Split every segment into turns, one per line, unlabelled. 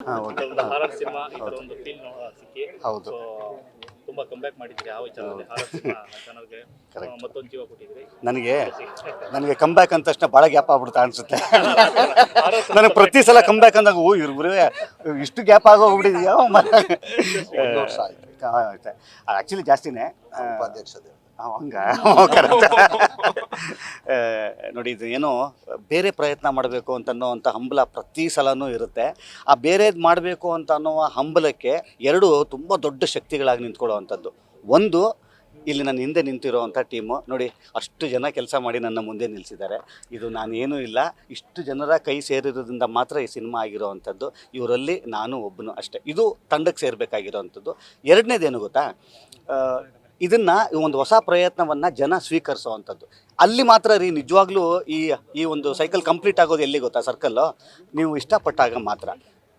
Okay.
ಒಂದು horror cinema ಈ ತರ ಒಂದು ಫೀಲ್ ಸಿಕ್ಕಿ
ಹೌದು.
ಸೊ ತುಂಬಾ ಕಂಬ್ಯಾಕ್ ಮಾಡಿದ್ರಿ ಆ ವಿಚಾರದಲ್ಲಿ ಹಾರರ್ ಸಿನಿಮಾ ಚಾನಲ್ಗೆ ಮತ್ತೊಂದು ಜೀವ ಕೊಟ್ಟಿದ್ರಿ.
ನನಗೆ ಕಂಬ್ಯಾಕ್ ಅಂದ ತಕ್ಷಣ ಭಾಳ ಗ್ಯಾಪ್ ಆಗ್ಬಿಡ್ತಾ ಅನ್ಸುತ್ತೆ. ನನಗೆ ಪ್ರತಿ ಸಲ ಕಂಬ್ಯಾಕ್ ಅಂದಾಗ ಇವ್ರು ಇಷ್ಟು ಗ್ಯಾಪ್ ಆಗೋಗ್ಬಿಟ್ಟಿದೆಯಾ. ಆ್ಯಕ್ಚುಲಿ ಜಾಸ್ತಿನೇ
ಉಪಾಧ್ಯಕ್ಷತೆ
ಹಂಗ ಕರೆಕ್ಟ್. ನೋಡಿ, ಇದು ಏನೋ ಬೇರೆ ಪ್ರಯತ್ನ ಮಾಡಬೇಕು ಅಂತನ್ನೋವಂಥ ಹಂಬಲ ಪ್ರತಿ ಸಲನೂ ಇರುತ್ತೆ. ಆ ಬೇರೆದು ಮಾಡಬೇಕು ಅಂತ ಅನ್ನುವ ಹಂಬಲಕ್ಕೆ ಎರಡು ತುಂಬ ದೊಡ್ಡ ಶಕ್ತಿಗಳಾಗಿ ನಿಂತ್ಕೊಳ್ಳೋವಂಥದ್ದು. ಒಂದು, ಇಲ್ಲಿ ನನ್ನ ಹಿಂದೆ ನಿಂತಿರೋವಂಥ ಟೀಮು ನೋಡಿ, ಅಷ್ಟು ಜನ ಕೆಲಸ ಮಾಡಿ ನನ್ನ ಮುಂದೆ ನಿಲ್ಲಿಸಿದ್ದಾರೆ. ಇದು ನಾನೇನೂ ಇಲ್ಲ, ಇಷ್ಟು ಜನರ ಕೈ ಸೇರಿರೋದ್ರಿಂದ ಮಾತ್ರ ಈ ಸಿನಿಮಾ ಆಗಿರೋವಂಥದ್ದು. ಇವರಲ್ಲಿ ನಾನು ಒಬ್ಬನು ಅಷ್ಟೇ. ಇದು ತಂಡಕ್ಕೆ ಸೇರಬೇಕಾಗಿರೋವಂಥದ್ದು. ಎರಡನೇದೇನು ಗೊತ್ತಾ, ಇದನ್ನು ಒಂದು ಹೊಸ ಪ್ರಯತ್ನವನ್ನು ಜನ ಸ್ವೀಕರಿಸೋವಂಥದ್ದು. ಅಲ್ಲಿ ಮಾತ್ರ ರೀ ನಿಜವಾಗ್ಲೂ ಈ ಒಂದು ಸೈಕಲ್ ಕಂಪ್ಲೀಟ್ ಆಗೋದು ಎಲ್ಲಿ ಗೊತ್ತಾ, ಸರ್ಕಲ್ಲು ನೀವು ಇಷ್ಟಪಟ್ಟಾಗ ಮಾತ್ರ.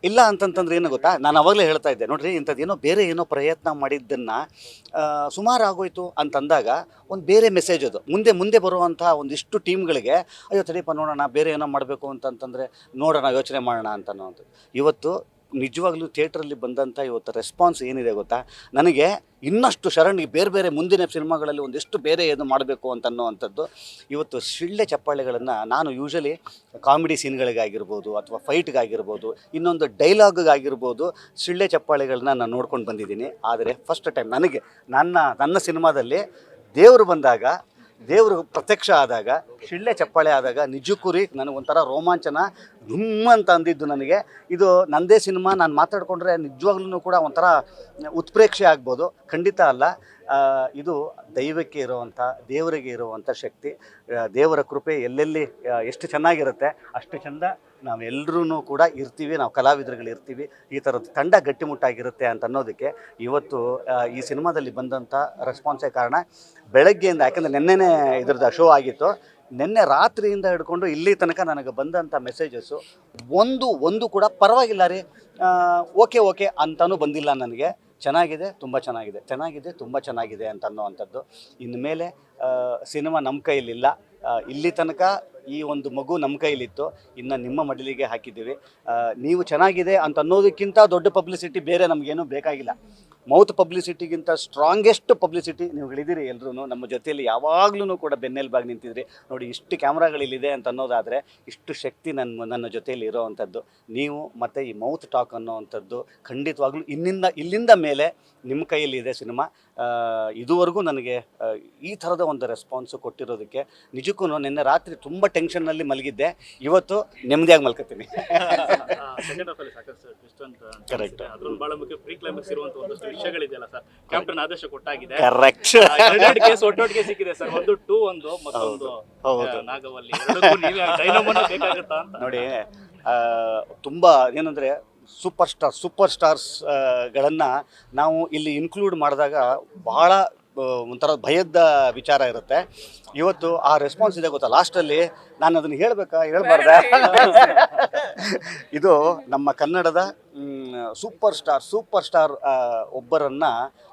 ಇಲ್ಲ ಅಂತಂತಂದ್ರೆ ಏನು ಗೊತ್ತಾ, ನಾನು ಅವಾಗಲೇ ಹೇಳ್ತಾ ಇದ್ದೆ ನೋಡಿರಿ, ಇಂಥದ್ದೇನೋ ಬೇರೆ ಏನೋ ಪ್ರಯತ್ನ ಮಾಡಿದ್ದನ್ನು ಸುಮಾರು ಆಗೋಯ್ತು ಅಂತಂದಾಗ ಒಂದು ಬೇರೆ ಮೆಸೇಜ್ ಅದು ಮುಂದೆ ಬರುವಂಥ ಒಂದಿಷ್ಟು ಟೀಮ್ಗಳಿಗೆ, ಅಯ್ಯೋ ತಡೀಪ ನೋಡೋಣ ಬೇರೆ ಏನೋ ಮಾಡಬೇಕು ಅಂತಂತಂದರೆ ನೋಡೋಣ ಯೋಚನೆ ಮಾಡೋಣ ಅಂತನ್ನುವಂಥದ್ದು. ಇವತ್ತು ನಿಜವಾಗ್ಲೂ ಥಿಯೇಟ್ರಲ್ಲಿ ಬಂದಂಥ ಇವತ್ತು ರೆಸ್ಪಾನ್ಸ್ ಏನಿದೆ ಗೊತ್ತಾ, ನನಗೆ ಇನ್ನಷ್ಟು ಶರಣ್ಗೆ ಬೇರೆ ಮುಂದಿನ ಸಿನಿಮಾಗಳಲ್ಲಿ ಒಂದಿಷ್ಟು ಬೇರೆ ಏನು ಮಾಡಬೇಕು ಅಂತನ್ನುವಂಥದ್ದು. ಇವತ್ತು ಶಿಳ್ಳೆ ಚಪ್ಪಾಳೆಗಳನ್ನು ನಾನು ಯೂಶಲಿ ಕಾಮಿಡಿ ಸೀನ್ಗಳಿಗಾಗಿರ್ಬೋದು ಅಥವಾ ಫೈಟ್ಗಾಗಿರ್ಬೋದು ಇನ್ನೊಂದು ಡೈಲಾಗ್ಗಾಗಿರ್ಬೋದು ಶಿಳ್ಳೆ ಚಪ್ಪಾಳೆಗಳನ್ನ ನಾನು ನೋಡ್ಕೊಂಡು ಬಂದಿದ್ದೀನಿ. ಆದರೆ ಫಸ್ಟ್ ಟೈಮ್ ನನಗೆ ನನ್ನ ಸಿನಿಮಾದಲ್ಲಿ ದೇವರು ಬಂದಾಗ, ದೇವರು ಪ್ರತ್ಯಕ್ಷ ಆದಾಗ, ಶಿಳ್ಳೆ ಚಪ್ಪಾಳೆ ಆದಾಗ ನಿಜಕ್ಕೂ ರೀ ನನಗೊಂಥರ ರೋಮಾಂಚನ ಅಂತ ಅಂದಿದ್ದು. ನನಗೆ ಇದು ನನ್ನದೇ ಸಿನಿಮಾ, ನಾನು ಮಾತಾಡಿಕೊಂಡ್ರೆ ನಿಜವಾಗ್ಲೂ ಕೂಡ ಒಂಥರ ಉತ್ಪ್ರೇಕ್ಷೆ ಆಗ್ಬೋದು. ಖಂಡಿತ ಅಲ್ಲ, ಇದು ದೈವಕ್ಕೆ ಇರುವಂಥ, ದೇವರಿಗೆ ಇರುವಂಥ ಶಕ್ತಿ. ದೇವರ ಕೃಪೆ ಎಲ್ಲೆಲ್ಲಿ ಎಷ್ಟು ಚೆನ್ನಾಗಿರುತ್ತೆ ಅಷ್ಟು ಚೆಂದ ನಾವೆಲ್ಲರೂ ಕೂಡ ಇರ್ತೀವಿ, ನಾವು ಕಲಾವಿದರುಗಳಿರ್ತೀವಿ. ಈ ಥರದ್ದು ತಂಡ ಗಟ್ಟಿಮುಟ್ಟಾಗಿರುತ್ತೆ ಅಂತ ಅನ್ನೋದಕ್ಕೆ ಇವತ್ತು ಈ ಸಿನಿಮಾದಲ್ಲಿ ಬಂದಂಥ ರೆಸ್ಪಾನ್ಸೇ ಕಾರಣ. ಬೆಳಗ್ಗೆಯಿಂದ, ಯಾಕಂದರೆ ನೆನ್ನೆನೇ ಇದ್ರದ್ದು ಶೋ ಆಗಿತ್ತು, ನಿನ್ನೆ ರಾತ್ರಿಯಿಂದ ಹಿಡ್ಕೊಂಡು ಇಲ್ಲಿ ತನಕ ನನಗೆ ಬಂದಂಥ ಮೆಸೇಜಸ್ಸು ಒಂದು ಕೂಡ ಪರವಾಗಿಲ್ಲ ರೀ, ಓಕೆ ಅಂತಲೂ ಬಂದಿಲ್ಲ ನನಗೆ. ಚೆನ್ನಾಗಿದೆ, ತುಂಬ ಚೆನ್ನಾಗಿದೆ ಅಂತ ಅನ್ನೋವಂಥದ್ದು. ಇನ್ಮೇಲೆ ಸಿನಿಮಾ ನಮ್ಮ ಕೈಲಿಲ್ಲ, ಇಲ್ಲಿ ತನಕ ಈ ಒಂದು ಮಗು ನಮ್ಮ ಕೈಲಿತ್ತು, ಇನ್ನು ನಿಮ್ಮ ಮಡಿಲಿಗೆ ಹಾಕಿದ್ದೀವಿ. ನೀವು ಚೆನ್ನಾಗಿದೆ ಅಂತ ಅನ್ನೋದಕ್ಕಿಂತ ದೊಡ್ಡ ಪಬ್ಲಿಸಿಟಿ ಬೇರೆ ನಮಗೇನೂ ಬೇಕಾಗಿಲ್ಲ. ಮೌತ್ ಪಬ್ಲಿಸಿಟಿಗಿಂತ ಸ್ಟ್ರಾಂಗೆಸ್ಟ್ ಪಬ್ಲಿಸಿಟಿ ನೀವುಗಳಿದ್ದೀರಿ ಎಲ್ಲರೂ ನಮ್ಮ ಜೊತೆಯಲ್ಲಿ, ಯಾವಾಗಲೂ ಕೂಡ ಬೆನ್ನೆಲುಬಾಗಿ ನಿಂತಿದ್ರಿ. ನೋಡಿ, ಇಷ್ಟು ಕ್ಯಾಮ್ರಾಗಳಿಲ್ಲಿದೆ ಅಂತ ಅನ್ನೋದಾದರೆ ಇಷ್ಟು ಶಕ್ತಿ ನನ್ನ ಜೊತೆಯಲ್ಲಿ ಇರೋವಂಥದ್ದು ನೀವು. ಮತ್ತು ಈ ಮೌತ್ ಟಾಕ್ ಅನ್ನೋವಂಥದ್ದು ಖಂಡಿತವಾಗ್ಲೂ ಇಲ್ಲಿಂದ ಮೇಲೆ ನಿಮ್ಮ ಕೈಯಲ್ಲಿದೆ ಸಿನಿಮಾ. ಇದುವರೆಗೂ ನನಗೆ ಈ ಥರದ ಒಂದು ರೆಸ್ಪಾನ್ಸು ಕೊಟ್ಟಿರೋದಕ್ಕೆ ನಿಜಕ್ಕೂ ನಿನ್ನೆ ರಾತ್ರಿ ತುಂಬ ಟೆನ್ಷನ್ನಲ್ಲಿ ಮಲಗಿದ್ದೆ, ಇವತ್ತು ನೆಮ್ಮದಿಯಾಗಿ ಮಲ್ಕೋತೀನಿ. ಕರೆಕ್ಟ್.
ಬಹಳ ಮುಖ್ಯ ಪ್ರೀ ಕ್ಲೈಮ್ಯಾಕ್ಸ್ ಇರುವಂತ ಒಂದಷ್ಟು ವಿಷಯಗಳಿದೆಯಲ್ಲ ಸರ್, ಕ್ಯಾಪ್ಟನ್ ಆದೇಶ ಕೊಟ್ಟಾಗಿದೆ.
ಕರೆಕ್ಟ್.
ಎರಡು ಕೇಸ್ ಒಟ್ಟೊಟ್ಟಿಗೆ ಸಿಕ್ಕಿದೆ ಸರ್, ಒಂದು 2-1 ಮತ್ತೊಂದು ನಾಗವಲ್ಲಿ. ನೀವೇ ಡೈನಮೋನ ಬೇಕಾಗುತ್ತಾ ಅಂತ
ನೋಡಿ. ತುಂಬ ಏನಂದರೆ ಸೂಪರ್ ಸ್ಟಾರ್ಸ್ಗಳನ್ನು ನಾವು ಇಲ್ಲಿ ಇನ್ಕ್ಲೂಡ್ ಮಾಡಿದಾಗ ಬಹಳ ಒಂಥರ ಭಯದ ವಿಚಾರ ಇರುತ್ತೆ. ಇವತ್ತು ಆ ರೆಸ್ಪಾನ್ಸ್ ಇದೆ ಗೊತ್ತಾ, ಲಾಸ್ಟಲ್ಲಿ ನಾನು ಅದನ್ನು ಹೇಳ್ಬಾರ್ದ ಇದು ನಮ್ಮ ಕನ್ನಡದ ಸೂಪರ್ ಸ್ಟಾರ್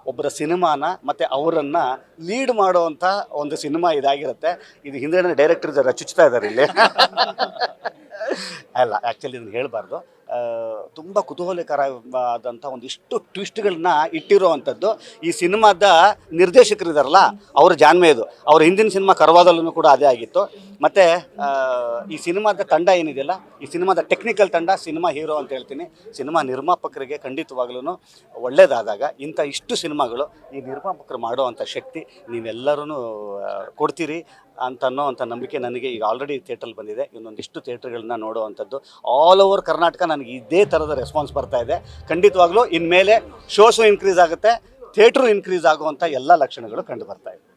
ಒಬ್ಬರ ಸಿನಿಮಾನ ಮತ್ತು ಅವರನ್ನು ಲೀಡ್ ಮಾಡುವಂಥ ಒಂದು ಸಿನಿಮಾ ಇದಾಗಿರುತ್ತೆ. ಇದು ಹಿಂದೆ ಡೈರೆಕ್ಟರ್ ಚುಚ್ತಾ ಇದ್ದಾರೆ ಇಲ್ಲಿ. ಅಲ್ಲ, ಆ್ಯಕ್ಚುಲಿ ಇದನ್ನು ಹೇಳಬಾರ್ದು. ತುಂಬ ಕುತೂಹಲಕರವಾದಂಥ ಒಂದಿಷ್ಟು ಟ್ವಿಸ್ಟ್ಗಳನ್ನ ಇಟ್ಟಿರೋ ಅಂಥದ್ದು ಈ ಸಿನಿಮಾದ ನಿರ್ದೇಶಕರಿದಾರಲ್ಲ, ಅವರ ಜಾಣ್ಮೆ ಇದು. ಅವರ ಹಿಂದಿನ ಸಿನಿಮಾ ಕರ್ವಾದಲ್ಲೂ ಕೂಡ ಅದೇ ಆಗಿತ್ತು. ಮತ್ತು ಈ ಸಿನಿಮಾದ ತಂಡ ಏನಿದೆಯಲ್ಲ, ಈ ಸಿನಿಮಾದ ಟೆಕ್ನಿಕಲ್ ತಂಡ, ಸಿನಿಮಾ ಹೀರೋ ಅಂತ ಹೇಳ್ತೀನಿ, ಸಿನಿಮಾ ನಿರ್ಮಾಪಕರಿಗೆ ಖಂಡಿತವಾಗ್ಲೂ ಒಳ್ಳೆಯದಾದಾಗ ಇಷ್ಟು ಸಿನಿಮಾಗಳು ಈ ನಿರ್ಮಾಪಕರು ಮಾಡುವಂಥ ಶಕ್ತಿ ನೀವೆಲ್ಲರೂ ಕೊಡ್ತೀರಿ ಅನ್ನೋವಂಥ ನಂಬಿಕೆ ನನಗೆ ಈಗ ಆಲ್ರೆಡಿ ಥಿಯೇಟ್ರಲ್ಲಿ ಬಂದಿದೆ. ಇನ್ನೊಂದಿಷ್ಟು ಥಿಯೇಟ್ರ್ಗಳನ್ನ ನೋಡುವಂಥದ್ದು ಆಲ್ ಓವರ್ ಕರ್ನಾಟಕ ನನಗೆ ಇದೇ ಥರದ ರೆಸ್ಪಾನ್ಸ್ ಬರ್ತಾ ಇದೆ. ಖಂಡಿತವಾಗ್ಲೂ ಇನ್ಮೇಲೆ ಶೋಸು ಇನ್ಕ್ರೀಸ್ ಆಗುತ್ತೆ, ಥಿಯೇಟ್ರು ಇನ್ಕ್ರೀಸ್ ಆಗುವಂಥ ಎಲ್ಲ ಲಕ್ಷಣಗಳು ಕಂಡು ಬರ್ತಾ ಇದೆ.